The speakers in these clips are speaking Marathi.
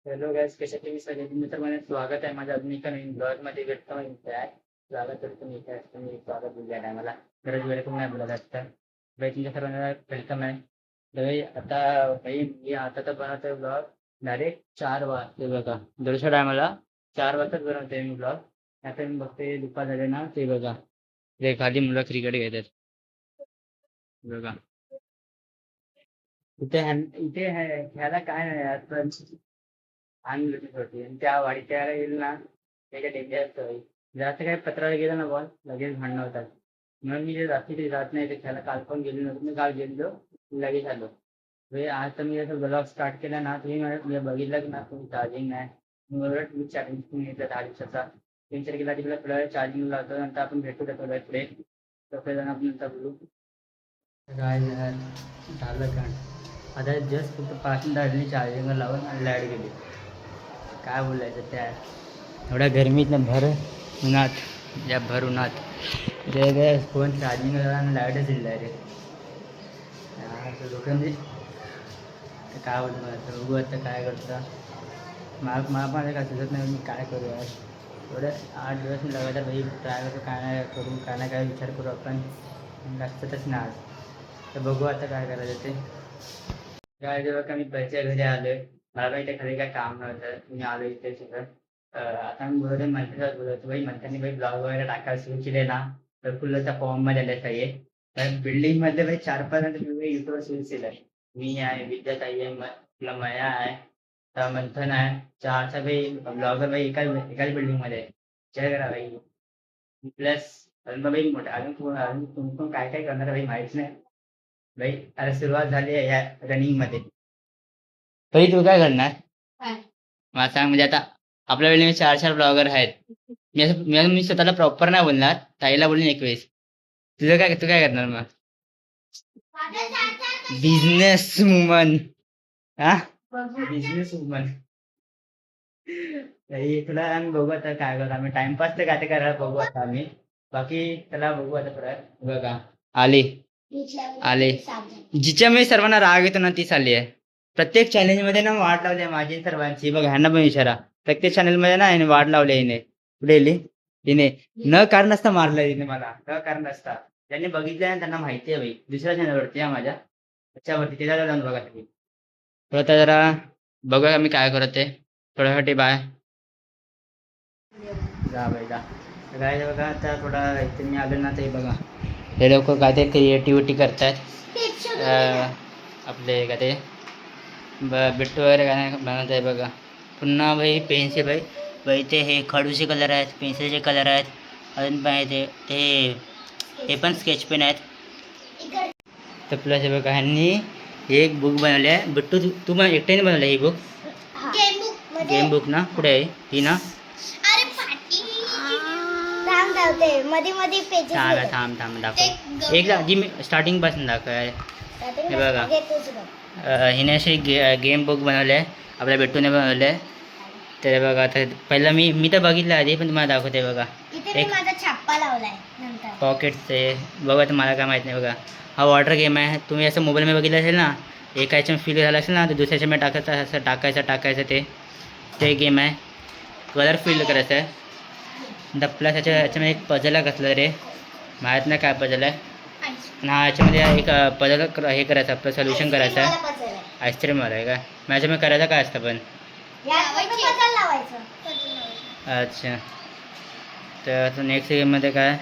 हॅलो गाईज, कशा तुम्ही सगळे मित्रांनो, स्वागत आहे माझ्या अजून एका नवीन ब्लॉग मध्ये. भेटतो मी इथे आहे. स्वागत करतो मी इथे असतो. मी स्वागत दिल्या टायमाला गरज वेळ पण नाही बोलत असतं. भाई तुमच्या सर्वांना वेलकम आहे. भाई आता भाई मी आता तर बनवतोय ब्लॉग डायरेक्ट 4 वाजते बघा. दरच्या टायमाला 4 वाजताच बनवतोय मी ब्लॉग. आता मी बघते दुपार झाले ना ते बघा. ते खाली मुलं क्रिकेट घेतात बघा. इथे ह्याला काय नाही यार, पण आणली होती आणि त्या वाडीच्या येईल ना त्याच्या डेंजर सवय. जास्त काही पत्राला गेलं ना बॉल लगेच भांडणं होतात. म्हणून मी जे जास्ती ते जात नाही ते खेळायला. काल पण गेलो नव्हतो मी, काल गेलो लगेच आलो. म्हणजे आज तर मी जसं ब्लॉग स्टार्ट केला ना, तुम्ही म्हणजे बघितलं ना, तुम्ही चार्जिंग नाही. उलट मी चार्जिंग घेतलं 10 दिवसाचा. 3-4 केला तिकडे थोड्या वेळ चार्जिंग लावतो. नंतर आपण भेटू थोड्या वेळ पुढे. तर जण आपण नंतर बोलू. काय झालं का आता जस्ट फक्त 5 मिनिटं चार्जिंग लावून आणि लाईट गेली. काय बोलायचं त्या एवढ्या गरमीतनं भर उन्हात, या भर उन्हात ते फोन चार्जिंग आणि लाईटच दिली रे. लोकांनी काय बोलतो मला तर बघू आता काय करतं. मला पण काय सुचत नाही मी काय करू यार. एवढं 8 दिवस मी लगातार भाई ट्राय करतो, काय नाही करू, काय ना काय विचार करू आपण. लक्षातच नाही आज. तर बघू आता काय करायचं ते. काय जेव्हा का मी पैसे घरी आलोय, मला काही इथे खाली काय काम नव्हतं. मी आलो इथे सगळं. आता मी बोलतो मंथनच बोलतो भाई. मंथनने भाई ब्लॉग वगैरे टाकायला सुरू केले ना, तर फुल त्या फॉर्म मध्ये आले सगळे. कारण बिल्डिंग मध्ये भाई 4-5 मी युट्यूबवर सुरू केलंय. मी आहे, विद्याताई आहे, आपला मया आहे, मंथन आहे. 4चा भाई ब्लॉगर भाई एकाच बिल्डिंग मध्ये आहे. विचार करा भाई. प्लस अजून भाई मोठा अजून तुम्ही काय काय करणार भाई माहित नाही भाई. आता सुरुवात झाली आहे या रनिंग मध्ये. तरी तू काय करणार मला सांग. म्हणजे आता आपल्या वेळी 4 ब्लॉगर आहेत. मी स्वतःला प्रॉपर नाही बोलणार, ताईला बोलून एक वेळेस. तू काय करणार मग. Business woman. हा, बिझनेस वुमन. तुला आम्ही बघू आता काय करू. आम्ही टाइमपास तर काय ते करायला बघू आता आम्ही. बाकी त्याला बघू आता परत. बघा आली आले. जिच्यामुळे सर्वांना राग येतो ना तीच आली आहे. प्रत्येक चॅलेंज मध्ये ना वाट लावली आहे माझी सर्वांची. बघा ह्यांना पण विचारा. प्रत्येक चॅनल मध्ये ना हिने वाट लावली. हिने पुढे येली. हिने न कारण असता मारलं हिने मला. न कारण असता ज्यांनी बघितलं ना त्यांना माहिती आहे भाई. दुसऱ्या चॅनलवरती आहे माझ्या त्याच्यावरती. त्याला जाऊन बघा तुम्ही. तर आता जरा बघूया मी काय करत आहे. थोड्यासाठी बाय जा बाई जा. काय बघा आता थोडा इथे मी आलो ना ते बघा. हे लोक काय ते क्रिएटिव्हिटी करतात. आपले काय ते बिट्टू वगैरे काय बनवत आहे बघा. पुन्हा भाई पेन्सिल भाई भाई ते हे खडूचे कलर आहेत, पेन्सिलचे कलर आहेत. अजून पण ते पण स्केच पेन आहेत. तर प्लस हे बघा ह्यांनी एक बुक बनवली आहे. बिट्टू तू पण एकट्याने बनवलं ही बुक. गेम बुक ना कुठे आहे ही ना. थांब दाखव एक जी मी स्टार्टिंग पासून दाखव. हे बघा हिने अशी गेम बुक बनवले आहे. आपल्या बिट्टूने बनवले आहे. तर बघा आता पहिलं मी तर बघितलं आधी, पण तुम्हाला दाखवते बघा. एक छापा लावलाय पॉकेटचे बघा. तर मला काय माहीत नाही बघा. हा वॉटर गेम आहे. तुम्ही असं मोबाईलमध्ये बघितलं असेल ना, एका ह्याच्या फील झालं असेल ना, तर दुसऱ्या ह्याच्यामध्ये असं टाकायचं ते गेम आहे. कलर फिल करायचं आहे. द प्लस ह्याच्यामध्ये एक पझल आहे कसलं रे माहीत नाही काय पझल आहे. आणि हा याच्यामध्ये एक पझल हे करायचं आपलं सोल्युशन करायचं आहे. आईस्क्रीम वाला आहे का. मग याच्यामध्ये करायचं काय असतं पण. अच्छा. तर आता नेक्स्ट गेममध्ये काय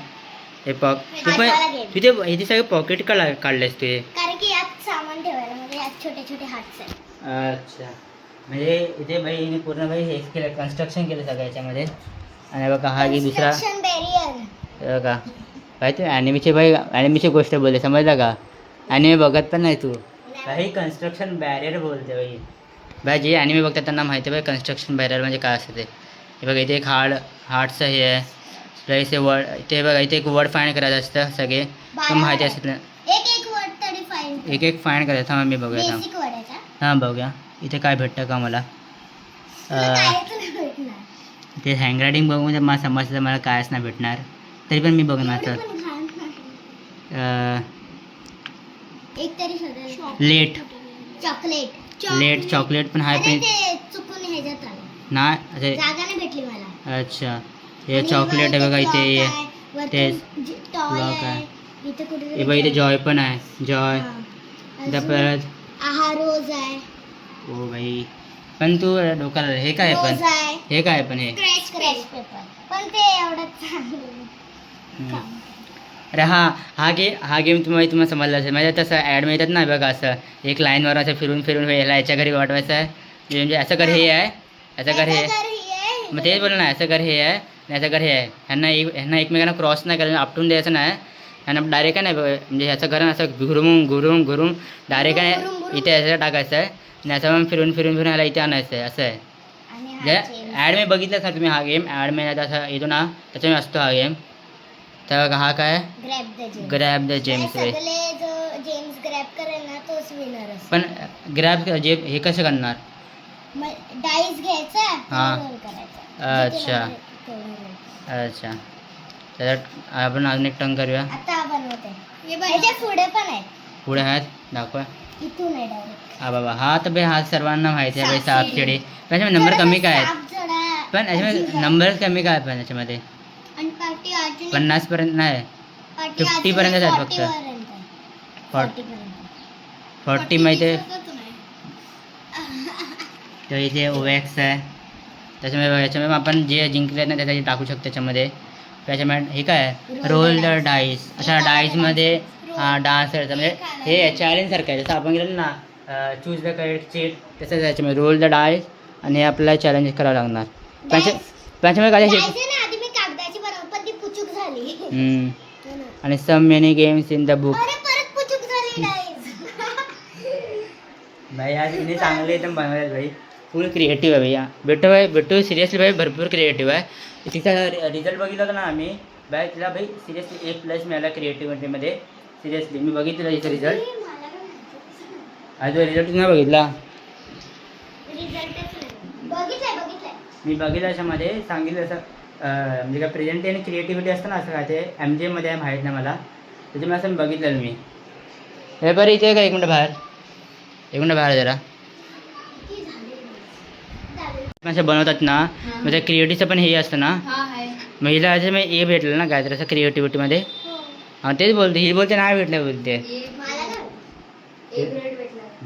हे तू पण इथे सगळे पॉकेट काढलेस ते. कारण की यात सामान ठेवायला म्हणजे यात छोटे छोटे हार्ट्स आहेत. अच्छा. म्हणजे इथे भाई पूर्ण भाई हे केलं, कन्स्ट्रक्शन केलं सगळं याच्यामध्ये. आणि बघा हा की दुसरा बघा काय ते ॲनिमीची गोष्ट बोलते समजलं का. ॲनिमी बघत पण नाही तू काही. कन्स्ट्रक्शन बॅरियर बोलते भाई जे ॲनिमी बघतात त्यांना माहिती आहे भाई कन्स्ट्रक्शन बॅरियर म्हणजे काय असतं ते. हे बघा इथे एक हार्टचं हे आहे. प्लस हे वर्ड इथे बघा इथे एक वर्ड फाईंड करायचं असतं सगळे माहिती असतं ना. एक फाईंड करायचं. थांबा मी बघूया. हां बघूया इथे काय भेटतं का मला. ते हँडरायटिंग बघून मला समजलं मला कायच नाही भेटणार. तरी पण मी बघणार तर लेट चॉकलेट पण आहे. पण चुकून ह्याच्यात नाही असे जागा नाही भेटली मला. अच्छा हे चॉकलेट आहे बघा इथे तेच टॉय clock आहे. आहे. इथे कुठे हे बघा इथे जॉय पण आहे जॉय इथं परत हा रोज आहे. ओ भाई पण तू डोक्याला हे काय आहे रोज पण आहे. हे काय पण हे स्क्रॅच पेपर पण ते एवढं चांगलं. अरे हा गेम तुम्हाला समजला असेल म्हणजे तसं ॲड मिळतात ना बघा असं एक लाईनवर असं फिरून फिरून याला याच्या घरी वाटवायचं आहे म्हणजे असं कर हे आहे याचं घर हे आहे मग तेच बोल ना याचं घर हे आहे आणि याचं घर हे आहे ह्यांना एकमेकांना क्रॉस नाही करायचं आपटून द्यायचं नाही ह्यांना डायरेक्ट नाही म्हणजे ह्याचं घर असं घुरून डायरेक्ट आहे इथे याचं टाकायचं आहे आणि याचं मग फिरून फिरून ह्याला इथे आणायचं आहे असं आहे म्हणजे ॲड मी बघितलंच ना तुम्ही हा गेम ॲड मी असा येतो ना त्याच्यामुळे असतो हा गेम तर हा काय grab the James way James grab करेल ना तोच विनर असतो. पण ग्रॅब जे हे कसं करणार डाईस घ्यायचा हा. रोल करायचा. अच्छा अच्छा त्याच्यात आपण अजून एक टंग करूया आता बनवते याच्या पुढे पण आहे पुढे आहेत दाखवा इथून आहे डायरेक्ट. हा बाबा हा तर भाई हा सर्वांना माहिती आहे भाई सापशिडी पण याच्यामध्ये नंबर कमी काय आहेत पण याच्यामध्ये नंबर कमी काय पण याच्यामध्ये आणि पार्टी अजून 50 पर्यंत नाही 50 पर्यंतच आहेत फक्त 40 माहिती आहे तर इथे ओवॅक्स आहे त्याच्यामुळे आपण जे जिंकले ना त्याच्यामध्ये टाकू शकतो त्याच्यामध्ये त्याच्यामुळे हे काय आहे रोल द डाईस अशा डाईसमध्ये हा डान्स करायचा म्हणजे हे चॅलेंजसारखं आहे जसं आपण गेलं ना चूज द करेक्ट चीट तसंच त्याच्यामध्ये रोल द डाईस आणि हे आपल्याला चॅलेंज करावं लागणार त्याच्यामुळे काय आधी मी कागदाची बनव पण ती पुचूक झाली. आणि some many games in the book अरे परत पुचूक झाली डाईस. भाई आज तिने चांगले एकदम बनवले भाई फुल क्रिएटिव्ह आहे भैया बेटू सिरियसली भाई भरपूर क्रिएटिव्ह आहे तिचा रिझल्ट बघितला होता ना आम्ही भाई तिला भाई सिरियसली A+ मिळाला क्रिएटिव्हिटीमध्ये सिरियसली मी बघितलं तिचा रिझल्ट आज रिझल्ट नाही बघितला मी बघितलं याच्यामध्ये सांगितलं असं म्हणजे काय प्रेझेंटी आणि क्रिएटिव्हिटी असतं ना असं काय ते MJ मध्ये आहे माहीत नाही मला त्याच्यामुळे असं बघितलेलं मी हे बरं इथे का एक मिनटं बाहेर जरा असं बनवतात ना म्हणजे क्रिएटिव्हचं पण हे असतं ना महिला असं मी ए भेटलं ना काय तर असं क्रिएटिव्हिटीमध्ये हां तेच बोलते ही बोलते नाही भेटलं बोलते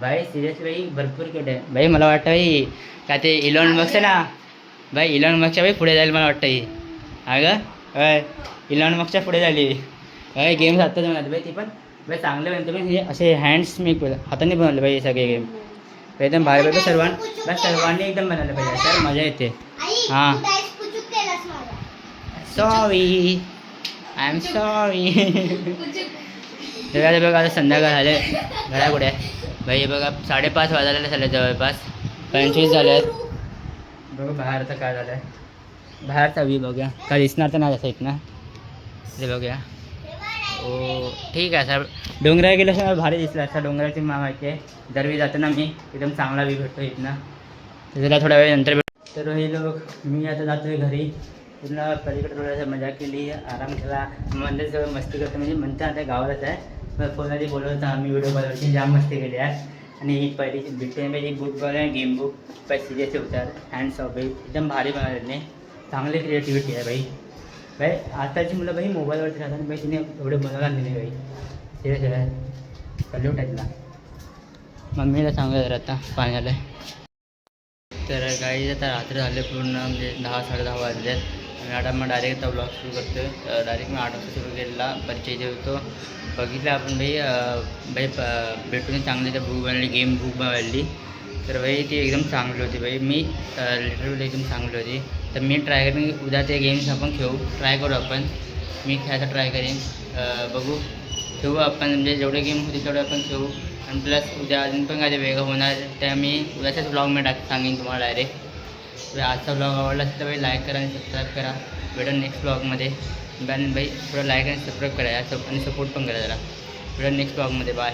भाई सिरियसली भाई भरपूर केट आहे भाई मला वाटतं भाई काय ते इलॉन मस्क आहे ना भाई इलॉन मस्कच्या भाई पुढे जाईल मला वाटतं ही अगं इलॉन मस्कच्या पुढे झाली भाई गेम्स आत्ताच बनवते भाई ती पण भाई चांगले बनते पण हे असे हँड्स मी हाताने बनवले भाई हे सगळे गेम एकदम भारी भाई सर्वांनी एकदम बनवलं पाहिजे सर मजा येते हां सॉरी आय एम सॉरी बघा आता संध्याकाळ झाले घरा कुठे भाई हे बघा 5:30 वाजायला झाले जवळपास 25 झाले आहेत बघा बाहेरचं काय झालं आहे बाहेरचा व्ह्यू बघूया काय दिसणार तर नाही असं इथनं ते बघूया ओ ठीक आहे सर डोंगराला गेलं असं भारी दिसलं असं डोंगराची माहिती आहे दरवी जाताना मी एकदम चांगला व्ह्यू भेटतो इथनं त्याला थोड्या वेळ नंतर भेटतो तर हे लोक मी आता जातो आहे घरी पूर्ण पलीकडे थोडासा मजा केली आराम केला म्हणजे सगळं मस्ती करतो म्हणजे म्हणता आता गावालाच आहे फोनमध्ये बोलत होता आम्ही व्हिडिओ कॉलवरची जाम मस्ती केली आहे आणि ही पहिली भेटण्यामध्ये बुक बनवलं गेम बुक पण सिरियस होतात हँड्स ऑफ एकदम भारी बनवले चांगली क्रिएटिव्हिटी आहे भाई आताची मुलं भाई मोबाईलवरती राहतात भाई तिने एवढे बनवला नाही भाई सिरियस आहे सल्यूट आहे तिला मम्मीला सांगा जरा आता पाण्याला तर काही आता रात्र झाले पूर्ण म्हणजे 10-10:30 वाजले आणि आता मग डायरेक्ट आता ब्लॉग सुरू करतो डायरेक्ट मी 8 वाजता सुरू केलेला परिचय देतो बघितलं आपण भाई भेटून चांगली तर बुक बनवली गेम बुक बनवली तर भाई ती एकदम चांगली होती भाई मी लिटरली एकदम चांगली होती तर मी ट्राय करेन उद्या ते गेम्स आपण खेळू ट्राय करू आपण मी खेळायचा ट्राय करेन बघू खेळू आपण म्हणजे जेवढे गेम होते तेवढे आपण खेळू आणि प्लस उद्या अजून पण काय ते वेगळं होणार ते मी उद्याच्याच ब्लॉग सांगेन तुम्हाला डायरेक्ट आजचा ब्लॉग आवडला असेल तर भाई लाईक करा आणि सबस्क्राईब करा भेटून नेक्स्ट ब्लॉगमध्ये भाई थोडं लाईक आणि सबस्क्राईब करा आणि सपोर्ट पण करा जरा भेटून नेक्स्ट ब्लॉगमध्ये बाय.